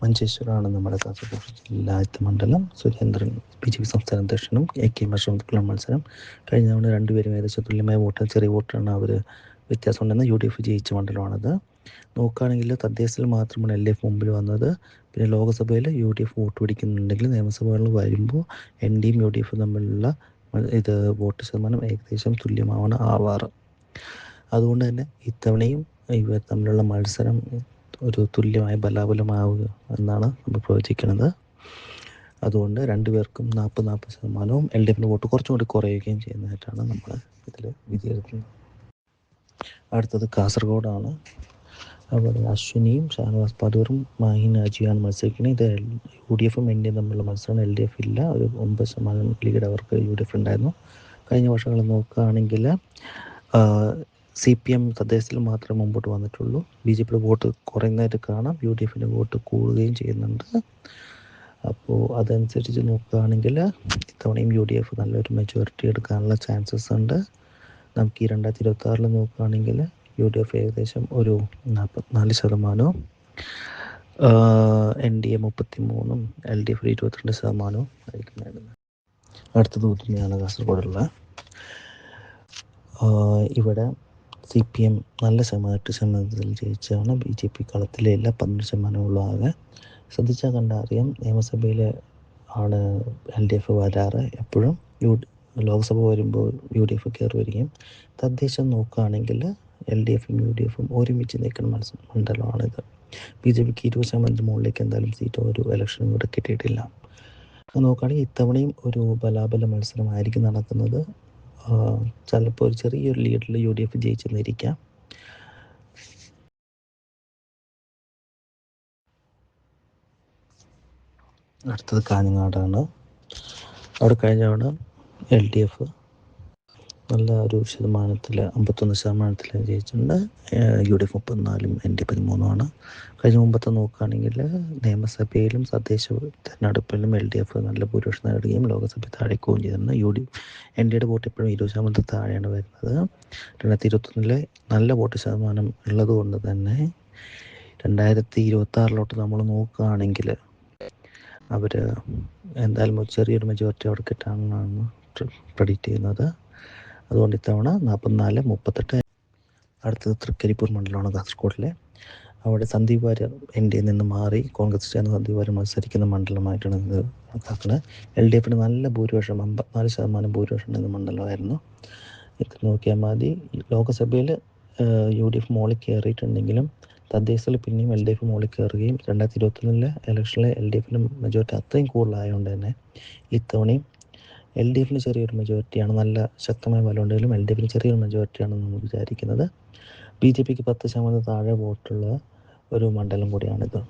മഞ്ചേശ്വരമാണ് നമ്മുടെ കാസർഗോഡ് ജില്ലായത്തെ മണ്ഡലം. സുരേന്ദ്രൻ BJP സംസ്ഥാന അധ്യക്ഷനും AK മത്സരത്തിലുള്ള മത്സരം. കഴിഞ്ഞ തവണ രണ്ടുപേരും ഏകദേശം തുല്യമായ വോട്ട്, ചെറിയ വോട്ടാണ് അവർ വ്യത്യാസമുണ്ടെന്ന് UDF ജയിച്ച മണ്ഡലമാണത്. നോക്കുകയാണെങ്കിൽ തദ്ദേശത്തിൽ മാത്രമാണ് LDF മുമ്പിൽ വന്നത്. പിന്നെ ലോക്സഭയിൽ UDF വോട്ട് പിടിക്കുന്നുണ്ടെങ്കിൽ നിയമസഭകളിൽ വരുമ്പോൾ NDയും UDF തമ്മിലുള്ള വോട്ട് ശതമാനം ഏകദേശം തുല്യമാണ് ആവാറ്. അതുകൊണ്ട് തന്നെ ഇത്തവണയും ഇവർ തമ്മിലുള്ള മത്സരം ഒരു തുല്യമായ ബലാബലമാവുക എന്നാണ് നമ്മൾ പ്രവചിക്കുന്നത്. അതുകൊണ്ട് രണ്ടുപേർക്കും 40% LDFിൻ്റെ വോട്ട് കുറച്ചും കൂടി കുറയുകയും ചെയ്യുന്നതായിട്ടാണ് നമ്മൾ ഇതിൽ വിധിയെഴുതുന്നത്. അടുത്തത് കാസർഗോഡാണ്. അവിടെ അശ്വിനിയും ഷാനവാസ് പടൂറും മാഹിൻ അജിയാണ് മത്സരിക്കുന്നത്. ഇത് UDFും NDയും തമ്മിലുള്ള മത്സരമാണ്. LDF ഇല്ല. ഒരു 9% ലീഡ് അവർക്ക് UDF ഉണ്ടായിരുന്നു. കഴിഞ്ഞ വർഷങ്ങൾ നോക്കുകയാണെങ്കിൽ CPM തദ്ദേശത്തിൽ മാത്രമേ മുമ്പോട്ട് വന്നിട്ടുള്ളൂ. BJPയുടെ വോട്ട് കുറയുന്നതായിട്ട് കാണാം, UDFിൻ്റെ വോട്ട് കൂടുകയും ചെയ്യുന്നുണ്ട്. അപ്പോൾ അതനുസരിച്ച് നോക്കുകയാണെങ്കിൽ ഇത്തവണയും UDF നല്ലൊരു മെജോറിറ്റി എടുക്കാനുള്ള ചാൻസസ് ഉണ്ട്. നമുക്ക് ഈ 2026 നോക്കുകയാണെങ്കിൽ UDF ഏകദേശം ഒരു 44%, NDA 33%, LDF 22% ആയിരിക്കും നേടുന്നത്. അടുത്തത് ഉദുമയാണ് കാസർഗോഡുള്ള. ഇവിടെ CPM നല്ല 8% ജയിച്ചാണ്. BJP കളത്തിലെ എല്ലാ 12% ആകെ. ശ്രദ്ധിച്ചാൽ കണ്ടാൽ അറിയാം, നിയമസഭയിൽ ആണ് LDF വരാറ് എപ്പോഴും. ലോക്സഭ വരുമ്പോൾ UDF കയറി വരികയും. തദ്ദേശം നോക്കുകയാണെങ്കിൽ LDFും UDFും ഒരുമിച്ച് നിൽക്കുന്ന മണ്ഡലമാണിത്. BJPക്ക് 20% മുകളിലേക്ക് എന്തായാലും സീറ്റ് ഒരു ഇലക്ഷനും ഇവിടെ കിട്ടിയിട്ടില്ല. നോക്കുകയാണെങ്കിൽ ഇത്തവണയും ഒരു ബലാബല മത്സരമായിരിക്കും നടക്കുന്നത്. ചിലപ്പോൾ ഒരു ചെറിയൊരു ലീഡിൽ UDF ജയിച്ചെന്നിരിക്കാം. അടുത്തത് കാഞ്ഞങ്ങാടാണ്. അവിടെ കഴിഞ്ഞ തവണ LDF നല്ല ഒരു 51% ജയിച്ചിട്ടുണ്ട്. UDF 34%, ND 13%. കഴിഞ്ഞ മുമ്പത്തെ നോക്കുകയാണെങ്കിൽ നിയമസഭയിലും തദ്ദേശ തെരഞ്ഞെടുപ്പിലും LDF നല്ല ഭൂരിപക്ഷം നേടുകയും ലോക്സഭ താഴേക്കുകയും ചെയ്തിട്ടുണ്ട്. NDയുടെ വോട്ട് എപ്പോഴും 20% താഴെയാണ് വരുന്നത്. 2021 നല്ല വോട്ട് ശതമാനം ഉള്ളത് കൊണ്ട് തന്നെ 2026 നമ്മൾ നോക്കുകയാണെങ്കിൽ അവർ എന്തായാലും ചെറിയൊരു മെജോറിറ്റി അവിടെ കിട്ടാനാണ് പ്രഡിക്റ്റ് ചെയ്യുന്നത്. അതുകൊണ്ട് ഇത്തവണ 44-38. അടുത്തത് തൃക്കരിപ്പൂർ മണ്ഡലമാണ് കാസർഗോഡിലെ. അവിടെ സന്ദീപ് വാര്യർ NDയിൽ നിന്ന് മാറി കോൺഗ്രസ് ചേർന്ന് സന്ദീപ് വാര്യർ മത്സരിക്കുന്ന മണ്ഡലമായിട്ടാണ് ഇത് കണക്കാക്കുന്നത്. LDFിന് നല്ല ഭൂരിപക്ഷം 54% ഭൂരിപക്ഷം എന്ന മണ്ഡലമായിരുന്നു. ഇത് നോക്കിയാൽ മതി. ലോക്സഭയിൽ UDF മോളിൽ കയറിയിട്ടുണ്ടെങ്കിലും തദ്ദേശത്തിൽ പിന്നെയും LDF മോളിൽ കയറുകയും 2021 ഇലക്ഷനിലെ LDFിൻ്റെ മെജോറിറ്റി അത്രയും കൂടുതലായതുകൊണ്ട് തന്നെ ഇത്തവണയും LDFിന് ചെറിയൊരു മെജോറിറ്റിയാണ്. നല്ല ശക്തമായ ബലമുണ്ടെങ്കിലും LDFിന് ചെറിയൊരു മെജോറിറ്റിയാണെന്ന് നമ്മൾ വിചാരിക്കുന്നത്. BJPക്ക് 10% താഴെ വോട്ടുള്ള ഒരു മണ്ഡലം കൂടിയാണിത്.